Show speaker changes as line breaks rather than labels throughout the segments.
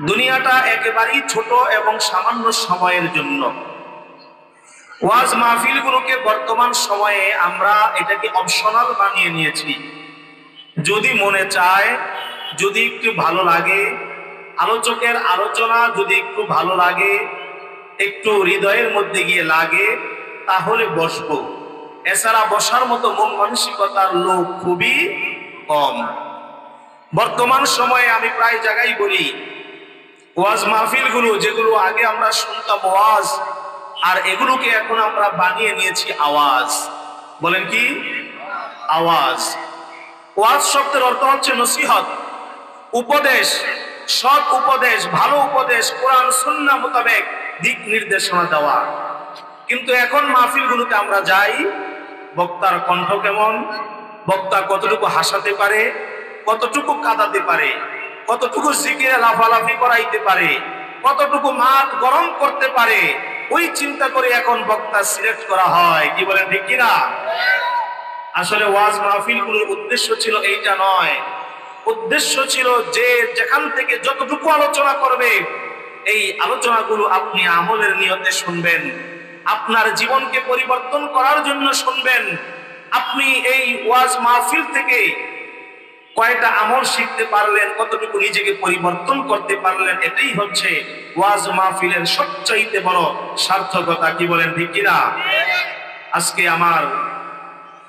দুনিয়াটা একেবারেই ছোট এবং সামান্য সময়ের জন্য। ওয়াজ মাহফিলগুলোকে বর্তমান সময়ে আমরা এটাকে অপশনাল বানিয়ে নিয়েছি। যদি মনে চায়, যদি একটু ভালো লাগে, আলোচকের আলোচনা যদি একটু ভালো লাগে, একটু হৃদয়ের মধ্যে গিয়ে লাগে, তাহলে বসবো। এছাড়া বসার মতো মন মানসিকতার লোক খুবই কম। বর্তমান সময়ে আমি প্রায় জায়গায় বলি, ওয়াজ মাহফিলগুলো যেগুলো আগে আমরা শুনতাম ওয়াজ, আর এগুলোকে এখন আমরা বানিয়ে নিয়েছি আওয়াজ। বলেন কি? আওয়াজ। ওয়াজ শব্দের অর্থ হচ্ছে নসিহত, উপদেশ, সৎ উপদেশ, ভালো উপদেশ, কোরআন সুন্নাহ মোতাবেক দিক নির্দেশনা দেওয়া। কিন্তু এখন মাহফিলগুলোতে আমরা যাই, বক্তার কণ্ঠ কেমন, বক্তা কতটুকু হাসাতে পারে, কতটুকু কাঁদাতে পারে, কতটুকু জিকিরে লাফালাফি করাইতে পারে, কতটুকু মাঠ গরম করতে পারে, ওই চিন্তা করে এখন বক্তা সিলেক্ট করা হয়। কি বলেন, ঠিক কিনা? আসলে ওয়াজ মাহফিলগুলোর উদ্দেশ্য ছিল এইটা নয়। উদ্দেশ্য ছিল যে যেখান থেকে যতটুকু আলোচনা করবে, এই আলোচনাগুলো আপনি আমলের নিয়তে শুনবেন, আপনার জীবনকে পরিবর্তন করার জন্য শুনবেন। আপনি এই ওয়াজ মাহফিল থেকে কয়টা আমল শিখতে পারলেন, কতটুকু নিজেকে পরিবর্তন করতে পারলেন, এটাই হচ্ছে ওয়াজ মাহফিলের সবচাইতে বড় সার্থকতা। কি বলেন, ঠিক কিনা? আজকে আমার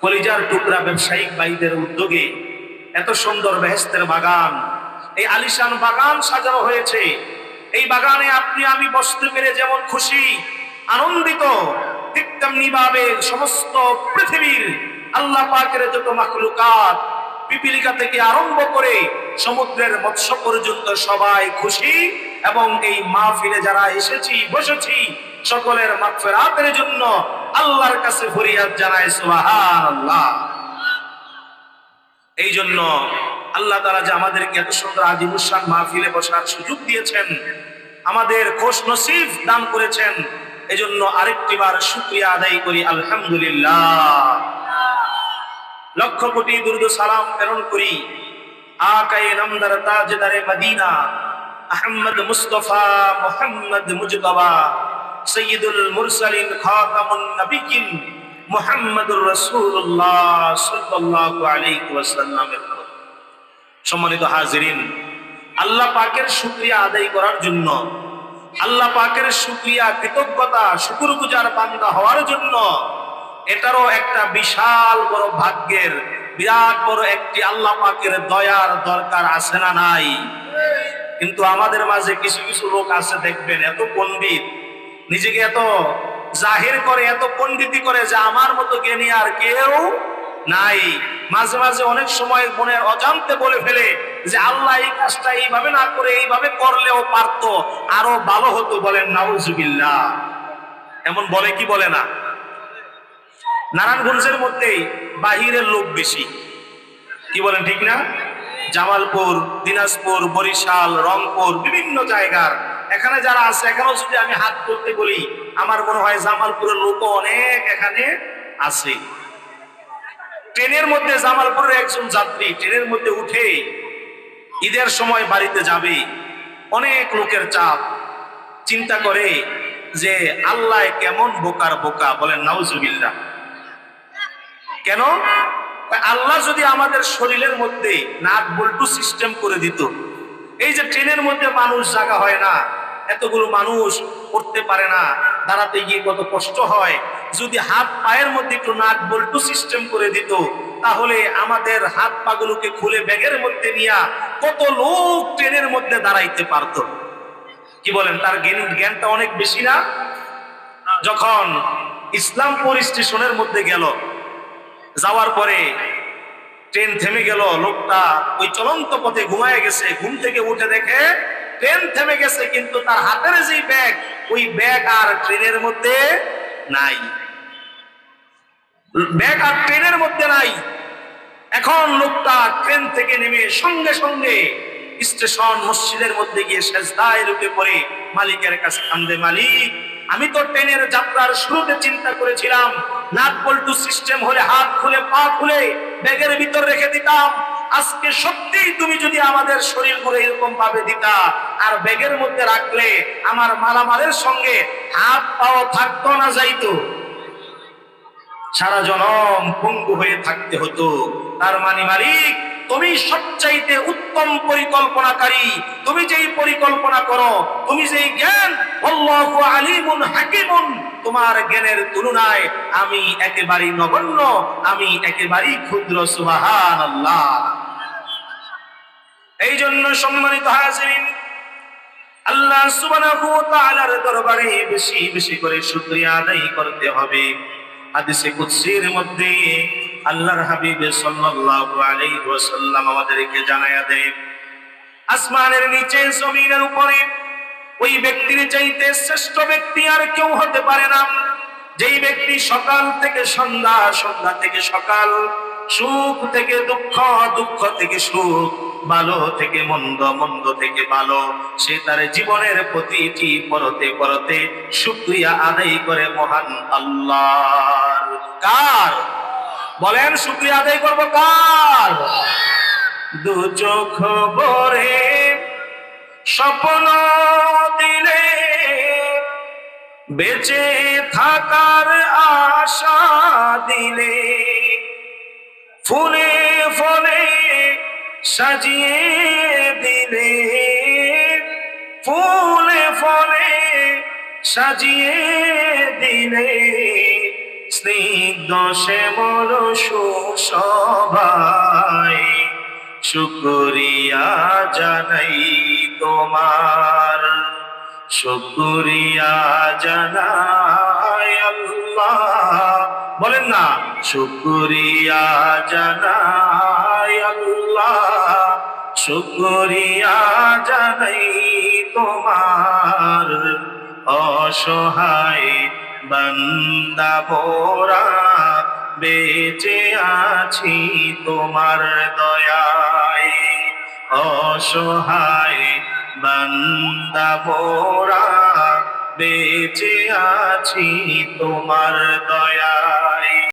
কলিজার টুকরা ব্যবসায়িক ভাইদের উদ্যোগে এত সুন্দর বেহেশতের বাগান, এই আলিশান বাগান সাজানো হয়েছে। এই বাগানে আপনি আমি বসতে পেরে যেমন খুশি, আনন্দিত, ঠিক তেমনি ভাবে সমস্ত পৃথিবীর আল্লাহ পাকের যত মাখলুকাত, পিপিলিকা থেকে আরম্ভ করে সমুদ্রের মৎস্য পর্যন্ত সবাই খুশি। এবং এই মাহফিলে যারা এসেছি, বসেছি, সকলের মাগফিরাতের জন্য আল্লাহর কাছে ফরিয়াদ জানায় সুবহানাল্লাহ। এই জন্য আল্লাহ তাআলা যে আমাদেরকে এত সুন্দর আজিমুসান মাহফিলে বসার সুযোগ দিয়েছেন, আমাদের খোশ নসিব দান করেছেন, এজন্য আরেকটি বার শুকরিয়া আদায় করি আলহামদুলিল্লাহ। লক্ষ কোটি দুরূদ সালাম প্রেরণ করি আকায়ে নামদার তাজদারে মদিনা আহমদ মুস্তাফা মুহাম্মদ মুজতবা সাইয়্যিদুল মুরসালিন খাতামুন নবিয়্যিন মুহাম্মদুর রাসূলুল্লাহ সাল্লাল্লাহু আলাইহি ওয়াসাল্লামের। সম্মানিত হাজিরিন, আল্লাহ পাকের শুকরিয়া আদায় করার জন্য, আল্লাহ পাকের শুকরিয়া, কৃতজ্ঞতা, শুকরগুজার বান্দা হওয়ার জন্য এটারও একটা বিশাল বড় ভাগ্যের, বিরাট বড় একটি আল্লাহ পাকের দয়ার দরকার আছে না নাই? কিন্তু আমাদের মাঝে কিছু কিছু লোক আছে, দেখবেন এত পণ্ডিত, নিজেকে এত জাহির করে, এত পণ্ডিতি করে যে আমার মতো জ্ঞানী আর কেউ নাই। মাঝে মাঝে অনেক সময় মনের অজান্তে বলে ফেলে যে আল্লাহ এই কাজটা এইভাবে না করে এইভাবে করলেও পারতো, আরো ভালো হতো। বলেন নাউজুবিল্লাহ। এমন বলে কি বলে না? নারায়ণগঞ্জের মধ্যে বাহিরের লোক বেশি। কি বলেন, ঠিক না? জামালপুর, দিনাজপুর, বরিশাল, রংপুর, বিভিন্ন জায়গার এখানে যারা আছে, এখানেও যদি আমি হাত করতে বলি, আমার মনে হয় জামালপুরের লোক অনেক এখানে আছে। ট্রেনের মধ্যে জামালপুরের একজন যাত্রী ট্রেনের মধ্যে উঠে ঈদের সময় বাড়িতে যাবে, অনেক লোকের চাপ, চিন্তা করে যে আল্লাহ কেমন বোকার বোকা। বলেন নাউজুবিল্লাহ। কেন? আল্লাহ যদি আমাদের শরীরের মধ্যে নাট বল্টু সিস্টেম করে দিত, এই যে ট্রেনের মধ্যে মানুষ জায়গা হয় না, এতগুলো মানুষ উঠতে পারে না, দাঁড়াতে গিয়ে কত কষ্ট হয়, যদি হাত পায়ের মধ্যে একটু নাট বল্টু সিস্টেম করে দিত, তাহলে আমাদের হাত পাগুলোকে খুলে ব্যাগের মধ্যে নিয়ে কত লোক ট্রেনের মধ্যে দাঁড়াইতে পারত। কি বলেন? তার জ্ঞানটা অনেক বেশি না? যখন ইসলামপুর স্টেশনের মধ্যে গেল, যাওয়ার পরে ট্রেন থেমে গেল, লোকটা ওই চলন্ত পথে ঘুমায় গেছে। ঘুম থেকে উঠে দেখে ট্রেন থেমে গেছে, কিন্তু তার হাতের যে ব্যাগ, ওই ব্যাগ আর ট্রেনের মধ্যে নাই। ব্যাগ আর ট্রেনের মধ্যে নাই। এখন লোকটা ট্রেন থেকে নেমে সঙ্গে সঙ্গে স্টেশন মসজিদের মধ্যে গিয়ে সেজদায় লুটে পড়ে মালিকের কাছে কান্দে, মালিক, আমি তো ট্রেনের যাত্রার শুরুতে চিন্তা করেছিলাম নাট বল্টু সিস্টেম হলে হাত খুলে পা খুলে ব্যাগের ভিতর রেখে দিতাম, আজকে সত্যি তুমি যদি আমাদের শরীরগুলো এরকম ভাবে দিতা আর ব্যাগের মধ্যে রাখলে আমার মালামালের সঙ্গে হাত পাও থাকতো না যাইতো, সারা জনম পঙ্গু হয়ে থাকতে হতো। তার মানে মালিক তুমি সবচাইতে উত্তম পরিকল্পনাকারী, তুমি যেই পরিকল্পনা করো, তুমি যেই জ্ঞান, আল্লাহু আলিমুন হাকিমুন, তোমার জ্ঞানের তুলনায় আমি একেবারেই নগণ্য, আমি একেবারেই ক্ষুদ্র। সুবহানাল্লাহ। এই জন্য সম্মানিত হাজিরিন, আল্লাহ সুবহানাহু ওয়া তাআলার দরবারে বেশি বেশি করে শুকরিয়া আদায় করতে হবে। হাদিসে কুদসির মধ্যে আল্লাহর হাবিব সাল্লাল্লাহু আলাইহি ওয়াসাল্লাম আমাদেরকে জানায়া দেন, আসমানের নিচে জমিনের উপরে ওই ব্যক্তির চাইতে শ্রেষ্ঠ ব্যক্তি আর কেউ হতে পারে না, যেই ব্যক্তি সকাল থেকে সন্ধ্যা, সন্ধ্যা থেকে সকাল, সুখ থেকে দুঃখ, দুঃখ থেকে সুখ, ভালো থেকে মন্দ, মন্দ থেকে ভালো, সে তার জীবনের প্রতিটি পরতে পরতে শুকরিয়া আদায় করে মহান আল্লাহর। কার? বলেন, শুকরিয়া আদায় করবো কার? দু চোখ ভরে স্বপ্ন দিলে, বেঁচে থাকার আশা দিলে, ফুলে ফলে সাজিয়ে দিলে, ফুলে ফলে সাজিয়ে দিলে, স্নিগ্ধ শ্যামল সুশোভায় শুকরিয়া জানাই তোমার, শুকরিয়া জানাই আল্লাহ। বলেন না, শুকরিয়া জানাই আল্লাহ, শুকরিয়া জানাই তোমার, অসহায় বান্দা মোরা বেঁচে আছি তোমার দয়ায়, অসহায় বান্দা মোরা বেঁচে আছি তোমার দয়ায়।